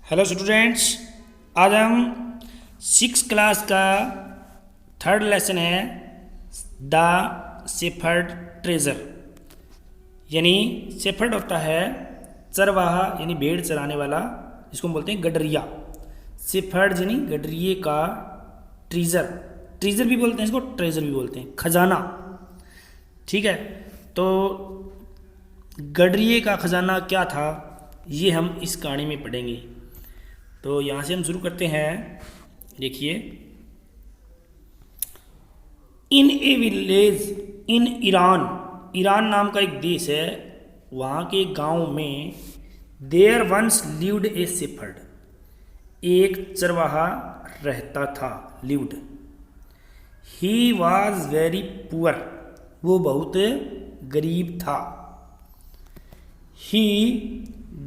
Hello students, आज हम 6 class का थर्ड लेसन है द शेफर्ड ट्रेजर। यानी शेफर्ड होता है चरवाहा यानी भेड़ चराने वाला, जिसको हम बोलते हैं गडरिया। शेफर्ड यानी गडरिये का ट्रेजर, ट्रेजर भी बोलते हैं इसको, ट्रेजर भी बोलते हैं, खजाना। ठीक है, तो गडरिये का खजाना क्या था ये हम इस कहानी में पढ़ेंगे। तो यहाँ से हम शुरू करते हैं। देखिए, in a village in Iran, Iran नाम का एक देश है, वहाँ के गांव में there once lived a shepherd, एक चरवाहा रहता था। Lived, he was very poor, वो बहुत गरीब था। He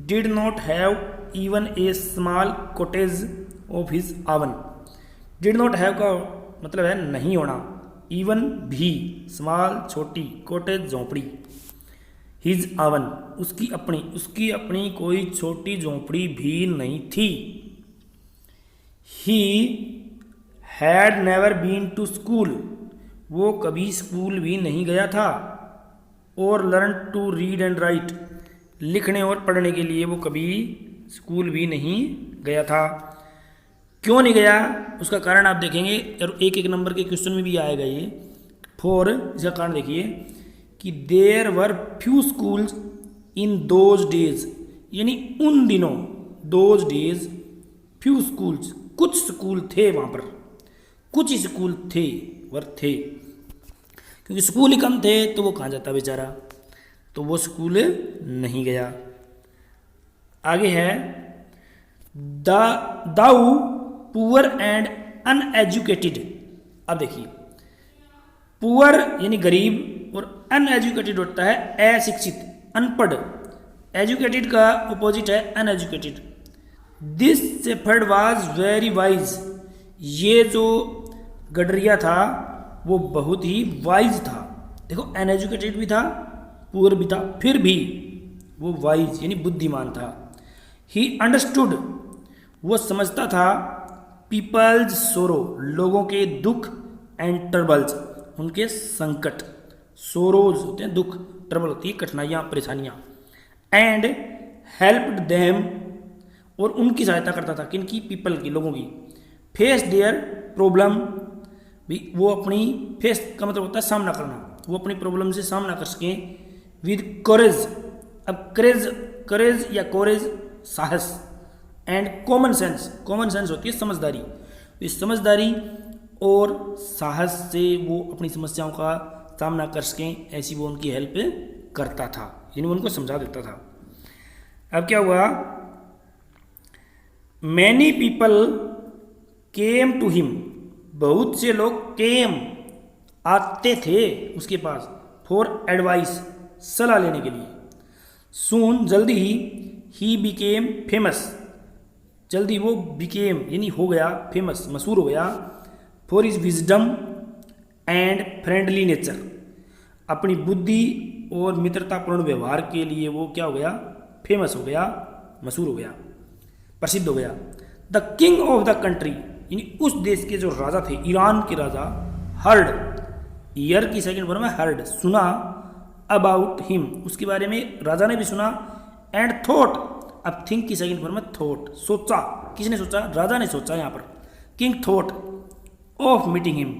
did not have even a small cottage of his own. Did not have का मतलब है नहीं होना, इवन भी, स्मॉल छोटी, कॉटेज झोंपड़ी, हिज ओवन उसकी अपनी कोई छोटी झोंपड़ी भी नहीं थी। He had never been to school, वो कभी स्कूल भी नहीं गया था। और learn to read and write, लिखने और पढ़ने के लिए वो कभी स्कूल भी नहीं गया था। क्यों नहीं गया उसका कारण आप देखेंगे, और एक एक नंबर के क्वेश्चन में भी आएगा ये। फॉर, इसका कारण देखिए कि there were few schools in those days, यानी उन दिनों, दोज डेज फ्यू स्कूल्स, कुछ स्कूल थे वहाँ पर, कुछ स्कूल थे थे, क्योंकि स्कूल ही कम थे तो वो कहाँ जाता बेचारा, तो वो स्कूल नहीं गया। आगे है दाउ पुअर एंड अनएजुकेटेड। अब देखिए, पुअर यानी गरीब और अनएजुकेटेड होता है अशिक्षित, अनपढ़। एजुकेटेड का अपोजिट है uneducated. This shepherd was very wise, ये जो गडरिया था वो बहुत ही वाइज था। देखो, अनएजुकेटेड भी था, पुअर भी था, फिर भी वो वाइज यानी बुद्धिमान था। ही अंडरस्टूड, वो समझता था, पीपल्स सोरो, लोगों के दुख, एंड ट्रबल्स, उनके संकट। सोरोज होते हैं दुख, ट्रबल होती है कठिनाइयाँ, परेशानियाँ। एंड हेल्प्ड देम, और उनकी सहायता करता था, किनकी, पीपल की, लोगों की। फेस देयर प्रॉब्लम भी, वो अपनी, फेस का मतलब होता है सामना करना, वो अपनी प्रॉब्लम से सामना कर सकें विद कोरेज। अब करेज या कोरेज साहस, and common sense, common sense होती है समझदारी, इस समझदारी और साहस से वो अपनी समस्याओं का सामना कर सकें, ऐसी वो उनकी हेल्प करता था, यानी उनको समझा देता था। अब क्या हुआ, many people came to him, बहुत से लोग केम आते थे उसके पास, फॉर एडवाइस, सलाह लेने के लिए। सून, जल्दी ही बिकेम फेमस, जल्दी वो बिकेम यानी हो गया फेमस, मशहूर हो गया, for his wisdom and friendly nature, अपनी बुद्धि और मित्रतापूर्ण व्यवहार के लिए वो क्या हो गया, फेमस हो गया, मशहूर हो गया, प्रसिद्ध हो गया। The king of the country, यानी उस देश के जो राजा थे, ईरान के राजा, हर्ड, ईयर की सेकंड फॉर्म है हर्ड, सुना, अबाउट हिम, उसके बारे में राजा ने भी सुना, एंड थॉट, अब थिंक की सेकंड फॉर्म है थॉट, सोचा, किसने सोचा, राजा ने सोचा। यहाँ पर king thought of meeting him,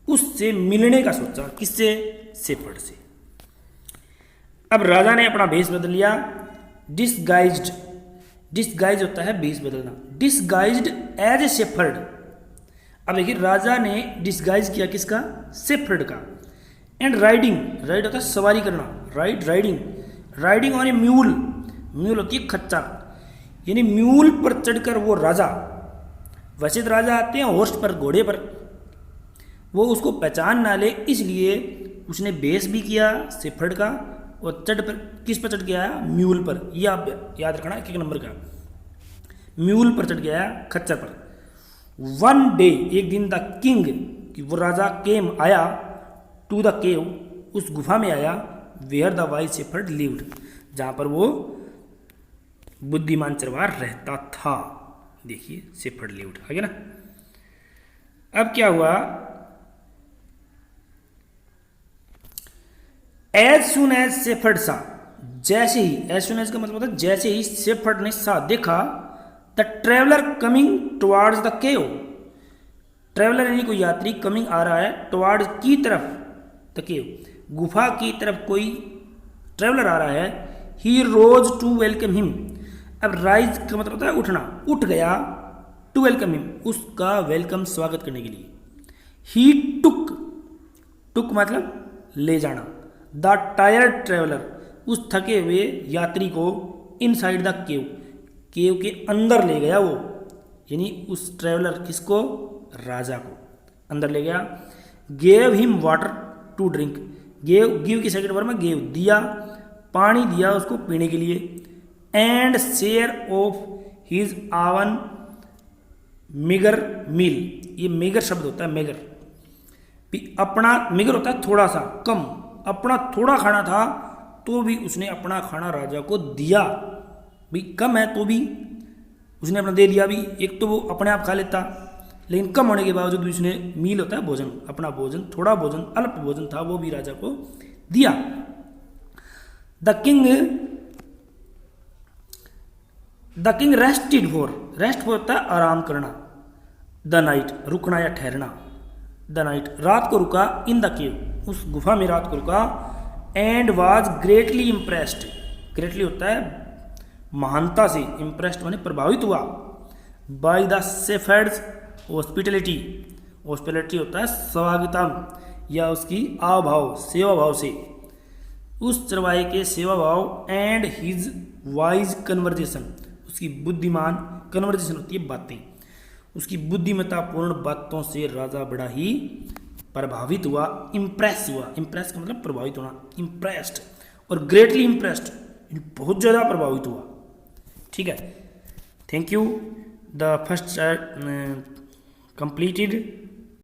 उससे मिलने का सोचा, किससे, शेफर्ड से। अब राजा ने अपना भेष बदल लिया, डिसगाइज्ड, डिसगाइज होता है भेष बदलना, डिसगाइज्ड एज ए शेफर्ड। अब देखिए, राजा ने डिसगाइज किया किसका, शेफर्ड का। एंड राइडिंग, राइड होता है सवारी करना, ride, riding, riding on A mule, mule होती है खच्चर, यानी म्यूल पर चढ़कर वो राजा, वैसे तो राजा आते हैं हॉर्स पर, घोड़े पर, वो उसको पहचान ना ले इसलिए उसने बेस भी किया शेफर्ड का, और चढ़ पर, किस पर चढ़ के आया, म्यूल पर। ये आप याद रखना एक नंबर का, म्यूल पर चढ़ के आया, खच्चर पर। वन डे, एक दिन, द किंग, कि वो राजा केम आया, टू द केव, उस गुफा में आया, where the wise shepherd lived, जहाँ पर वो बुद्धिमान चरवाहा रहता था। देखिए शेफर्ड लिव्ड आ गया ना। अब क्या हुआ, एज सुन एज शेफर्ड सा, जैसे ही, एज सुन एज का मतलब होता है जैसे ही शेफर्ड ने सा देखा, the traveller coming towards the cave, traveller यानी कोई यात्री कमिंग आ रहा है, टुवार्ड्स की तरफ, द केव गुफा की तरफ कोई ट्रेवलर आ रहा है, ही रोज टू वेलकम हिम, अब राइज का मतलब होता है उठना, उठ गया, टू वेलकम हिम उसका वेलकम स्वागत करने के लिए, ही टुक, टुक मतलब ले जाना, द टायर्ड ट्रेवलर उस थके हुए यात्री को, इनसाइड द केव, केव के अंदर ले गया वो, यानी उस ट्रेवलर किसको, राजा को अंदर ले गया, gave him water to drink, give की सेकंड वर्ब में गेव दिया, पानी दिया उसको पीने के लिए, एंड शेयर ऑफ हिज आवन मिगर मील, ये मेगर शब्द होता है, मेगर अपना, मिगर होता है थोड़ा सा, कम, अपना थोड़ा खाना था तो भी उसने अपना खाना राजा को दिया, भी कम है तो भी उसने अपना दे दिया भी, एक तो वो अपने आप खा लेता लेकिन कम होने के बावजूद भी उसने, मील होता है भोजन, अपना भोजन, थोड़ा भोजन, अल्प भोजन था वो भी राजा को दिया। The king rested for, rest होता है आराम करना, द नाइट रुकना या ठहरना, द नाइट रात को रुका, इन द केव उस गुफा में रात को रुका, and was greatly impressed, greatly होता है महानता से, इम्प्रेस्ड माने प्रभावित हुआ, by the shepherd's hospitality, hospitality होता है स्वागतम या उसकी आव भाव, सेवा भाव से, उस चरवाहे के सेवा भाव, एंड हिज वाइज कन्वर्जेशन उसकी बुद्धिमान, कन्वर्जेशन होती है बातें, उसकी बुद्धिमत्तापूर्ण बातों से राजा बड़ा ही प्रभावित हुआ, इम्प्रेस हुआ, इम्प्रेस का मतलब प्रभावित होना, इम्प्रेस्ड, और ग्रेटली इम्प्रेस्ड बहुत ज़्यादा प्रभावित हुआ। ठीक है, thank you, the first completed.